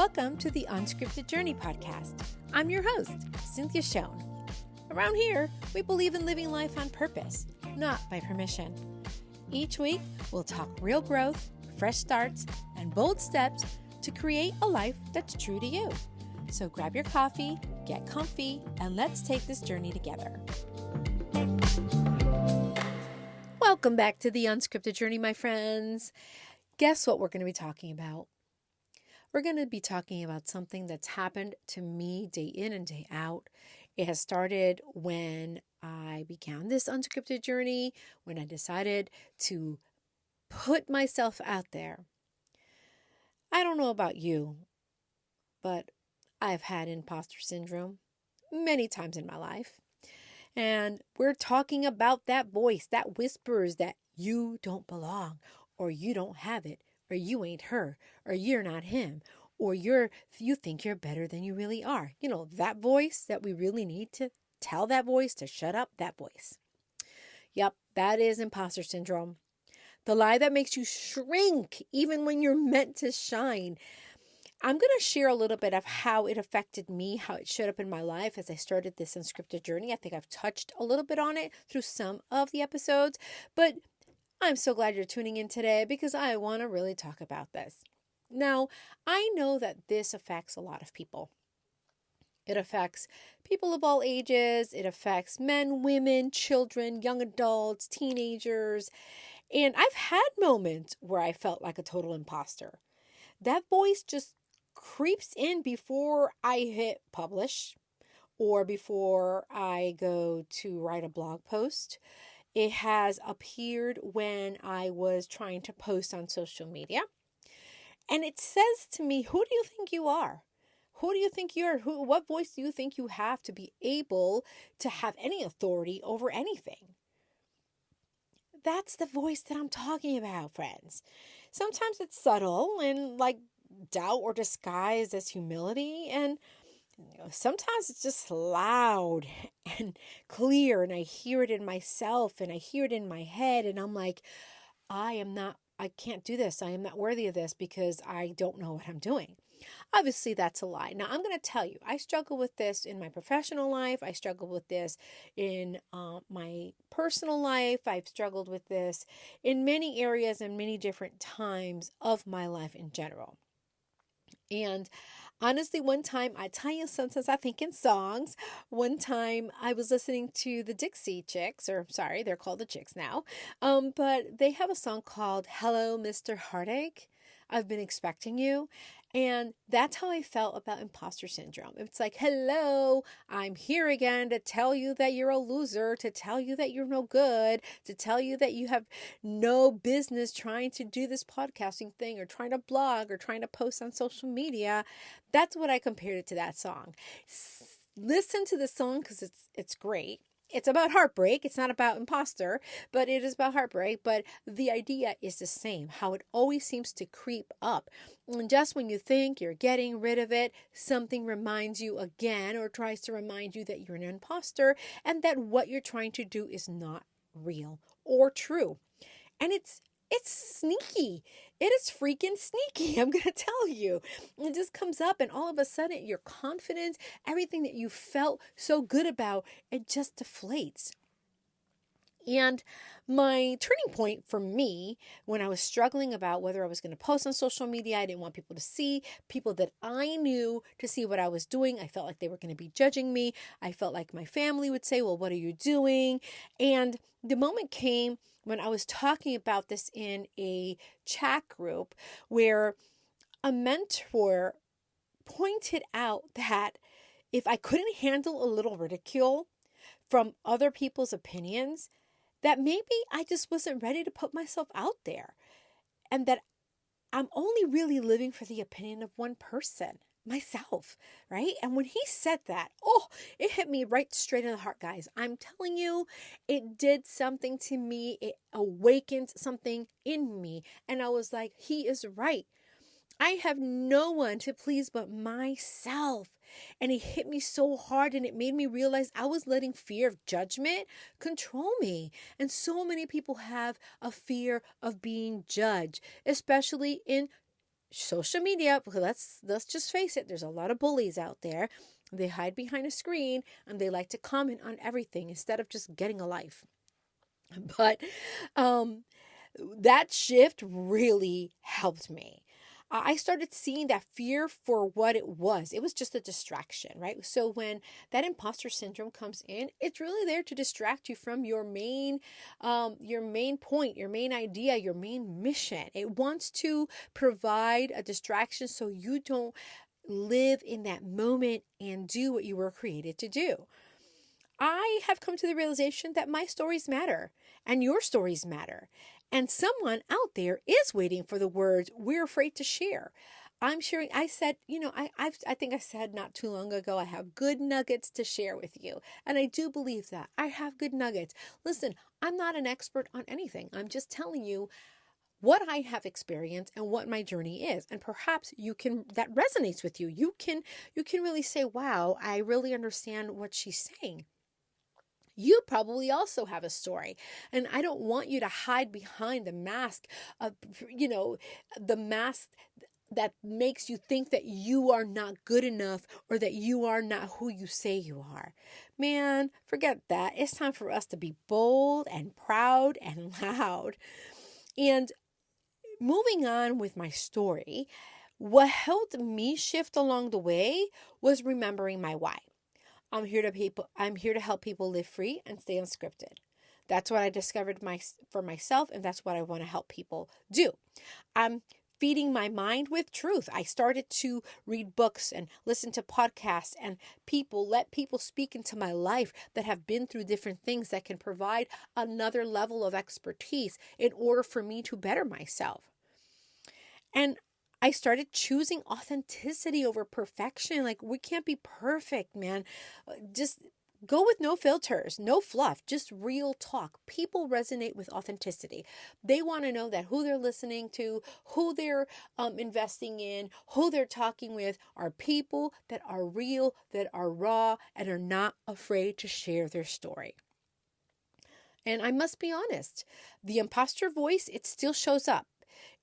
Welcome to the Unscripted Journey podcast. I'm your host, Cynthia Schoen. Around here, we believe in living life on purpose, not by permission. Each week, we'll talk real growth, fresh starts, and bold steps to create a life that's true to you. So grab your coffee, get comfy, and let's take this journey together. Welcome back to the Unscripted Journey, my friends. Guess what we're going to be talking about? We're going to be talking about something that's happened to me day in and day out. It has started when I began this unscripted journey, when I decided to put myself out there. I don't know about you, but I've had imposter syndrome many times in my life. And we're talking about that voice that whispers that you don't belong, or you don't have it, or you ain't her, or you're not him, or you think you're better than you really are. You know, that voice that we really need to tell that voice to shut up, that voice. Yep, that is imposter syndrome. The lie that makes you shrink even when you're meant to shine. I'm going to share a little bit of how it affected me, how it showed up in my life as I started this unscripted journey. I think I've touched a little bit on it through some of the episodes, but I'm so glad you're tuning in today because I want to really talk about this. Now, I know that this affects a lot of people. It affects people of all ages. It affects men, women, children, young adults, teenagers. And I've had moments where I felt like a total imposter. That voice just creeps in before I hit publish or before I go to write a blog post. It has appeared when I was trying to post on social media. And it says to me, who do you think you are? Who do you think you are? What voice do you think you have to be able to have any authority over anything? That's the voice that I'm talking about, friends. Sometimes it's subtle and like doubt or disguised as humility. And sometimes it's just loud and clear, and I hear it in myself and I hear it in my head, and I'm like, I can't do this. I am not worthy of this because I don't know what I'm doing. Obviously, that's a lie. Now, I'm going to tell you, I struggle with this in my professional life. I struggle with this in my personal life. I've struggled with this in many areas and many different times of my life in general. And honestly, one time, I tell you, sometimes I think in songs. One time I was listening to the Dixie Chicks, or sorry, they're called the Chicks now. But they have a song called Hello, Mr. Heartache. I've been expecting you. And that's how I felt about imposter syndrome. It's like, hello, I'm here again to tell you that you're a loser, to tell you that you're no good, to tell you that you have no business trying to do this podcasting thing or trying to blog or trying to post on social media. That's what I compared it to, that song. Listen to the song because it's great. It's about heartbreak. It's not about imposter, but it is about heartbreak. But the idea is the same, how it always seems to creep up. And just when you think you're getting rid of it, something reminds you again or tries to remind you that you're an imposter and that what you're trying to do is not real or true. And it's sneaky. It is freaking sneaky. I'm going to tell you. It just comes up and all of a sudden your confidence, everything that you felt so good about, it just deflates. And my turning point for me, when I was struggling about whether I was going to post on social media, I didn't want people to see, people that I knew to see what I was doing. I felt like they were going to be judging me. I felt like my family would say, well, what are you doing? And the moment came when I was talking about this in a chat group where a mentor pointed out that if I couldn't handle a little ridicule from other people's opinions, that maybe I just wasn't ready to put myself out there, and that I'm only really living for the opinion of one person, myself, right? And when he said that, it hit me right straight in the heart, guys. I'm telling you, it did something to me. It awakened something in me. And I was like, he is right. I have no one to please but myself. And it hit me so hard, and it made me realize I was letting fear of judgment control me. And so many people have a fear of being judged, especially in social media, let's just face it, there's a lot of bullies out there. They hide behind a screen and they like to comment on everything instead of just getting a life. But um, that shift really helped me. I started seeing that fear for what it was. It was just a distraction, right? So when that imposter syndrome comes in, it's really there to distract you from your main point, your main idea, your main mission. It wants to provide a distraction so you don't live in that moment and do what you were created to do. I have come to the realization that my stories matter and your stories matter. And someone out there is waiting for the words we're afraid to share. I'm sharing, I said, I think I said not too long ago, I have good nuggets to share with you. And I do believe that. I have good nuggets. Listen, I'm not an expert on anything. I'm just telling you what I have experienced and what my journey is. And perhaps that resonates with you. You can really say, wow, I really understand what she's saying. You probably also have a story. And I don't want you to hide behind the mask of, the mask that makes you think that you are not good enough or that you are not who you say you are. Man, forget that. It's time for us to be bold and proud and loud. And moving on with my story, what helped me shift along the way was remembering my why. I'm here to help people live free and stay unscripted. That's what I discovered for myself, and that's what I want to help people do. I'm feeding my mind with truth. I started to read books and listen to podcasts and let people speak into my life that have been through different things that can provide another level of expertise in order for me to better myself. And I started choosing authenticity over perfection. Like, we can't be perfect, man. Just go with no filters, no fluff, just real talk. People resonate with authenticity. They want to know that who they're listening to, who they're investing in, who they're talking with are people that are real, that are raw, and are not afraid to share their story. And I must be honest, the imposter voice, it still shows up.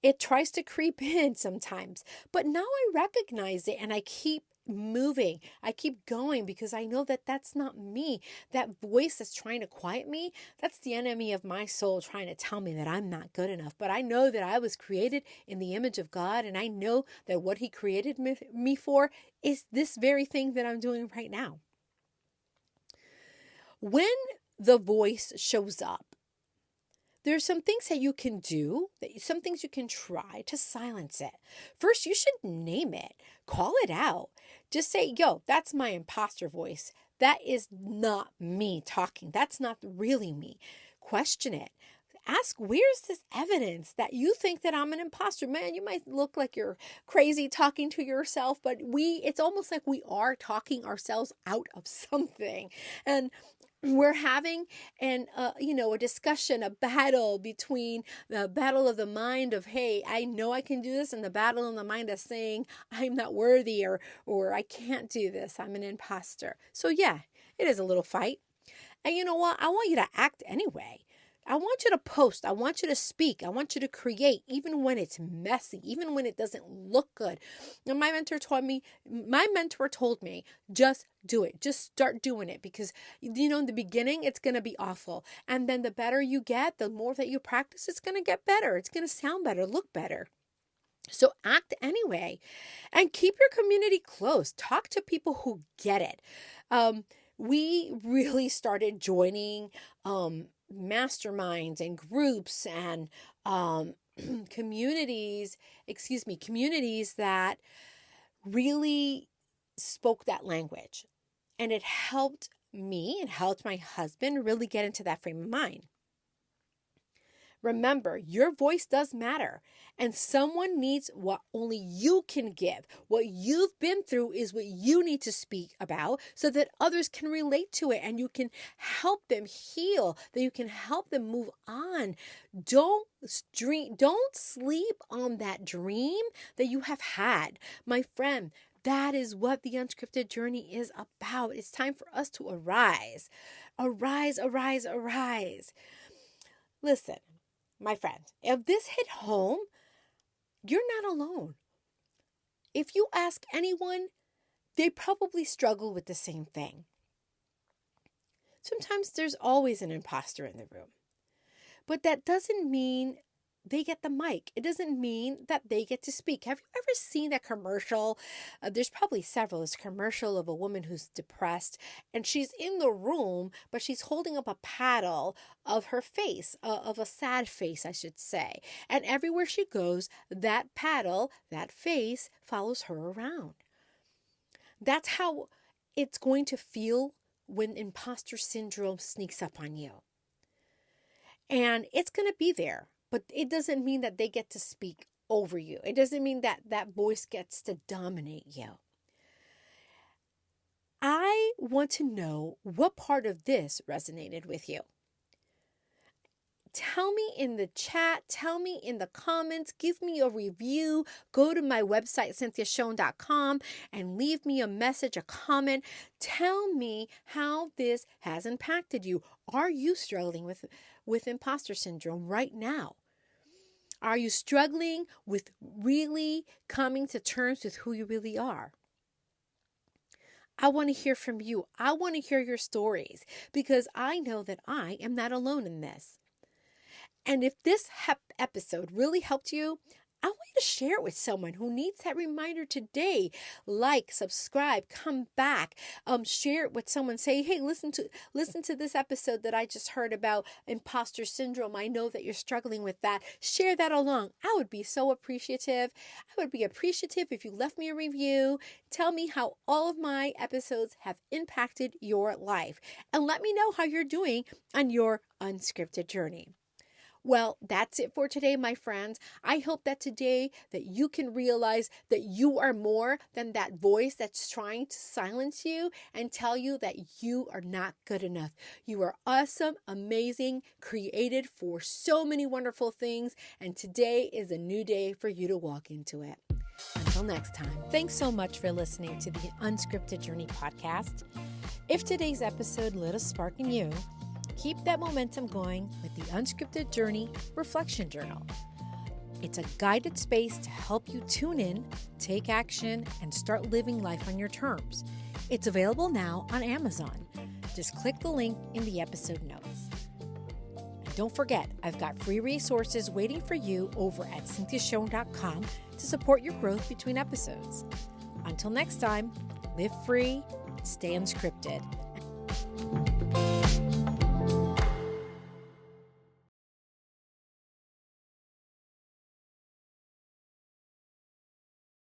It tries to creep in sometimes, but now I recognize it and I keep moving. I keep going because I know that that's not me. That voice that's trying to quiet me, that's the enemy of my soul trying to tell me that I'm not good enough. But I know that I was created in the image of God, and I know that what He created me for is this very thing that I'm doing right now. When the voice shows up, there's some things that you can do, some things you can try to silence it. First, you should name it. Call it out. Just say, yo, that's my imposter voice. That is not me talking. That's not really me. Question it. Ask, where's this evidence that you think that I'm an imposter? Man, you might look like you're crazy talking to yourself, but it's almost like we are talking ourselves out of something. And we're having a discussion, a battle between the battle of the mind of, hey, I know I can do this, and the battle in the mind of saying I'm not worthy or I can't do this. I'm an imposter. So yeah, it is a little fight. And you know what? I want you to act anyway. I want you to post. I want you to speak. I want you to create, even when it's messy, even when it doesn't look good. And my mentor told me, just do it. Just start doing it, because, in the beginning, it's going to be awful. And then the better you get, the more that you practice, it's going to get better. It's going to sound better, look better. So act anyway, and keep your community close. Talk to people who get it. We really started joining masterminds and groups and communities that really spoke that language. And it helped me and helped my husband really get into that frame of mind. Remember, your voice does matter, and someone needs what only you can give. What you've been through is what you need to speak about so that others can relate to it and you can help them heal, that you can help them move on. Don't sleep on that dream that you have had. My friend, that is what the Unscripted Journey is about. It's time for us to arise. Arise, arise, arise. Listen, my friend, if this hit home, you're not alone. if you ask anyone, they probably struggle with the same thing. Sometimes there's always an imposter in the room, but that doesn't mean they get the mic. It doesn't mean that they get to speak. Have you ever seen that commercial? There's probably several. It's a commercial of a woman who's depressed and she's in the room, but she's holding up a paddle of her face, of a sad face, I should say. And everywhere she goes, that paddle, that face follows her around. That's how it's going to feel when imposter syndrome sneaks up on you. And it's going to be there. But it doesn't mean that they get to speak over you. It doesn't mean that that voice gets to dominate you. I want to know what part of this resonated with you. Tell me in the chat, tell me in the comments, give me a review. Go to my website, cynthiashone.com, and leave me a message, a comment. Tell me how this has impacted you. Are you struggling with imposter syndrome right now? Are you struggling with really coming to terms with who you really are? I want to hear from you. I want to hear your stories because I know that I am not alone in this. And if this episode really helped you, I want you to share it with someone who needs that reminder today. Like, subscribe, come back, share it with someone. Say, hey, listen to this episode that I just heard about imposter syndrome. I know that you're struggling with that. Share that along. I would be so appreciative. I would be appreciative if you left me a review. Tell me how all of my episodes have impacted your life. And let me know how you're doing on your unscripted journey. Well, that's it for today, my friends. I hope that today that you can realize that you are more than that voice that's trying to silence you and tell you that you are not good enough. You are awesome, amazing, created for so many wonderful things, and today is a new day for you to walk into it. Until next time, thanks so much for listening to the Unscripted Journey podcast. If today's episode lit a spark in you, keep that momentum going with the Unscripted Journey Reflection Journal. It's a guided space to help you tune in, take action, and start living life on your terms. It's available now on Amazon. Just click the link in the episode notes. And don't forget, I've got free resources waiting for you over at cynthiashone.com to support your growth between episodes. Until next time, live free, stay unscripted.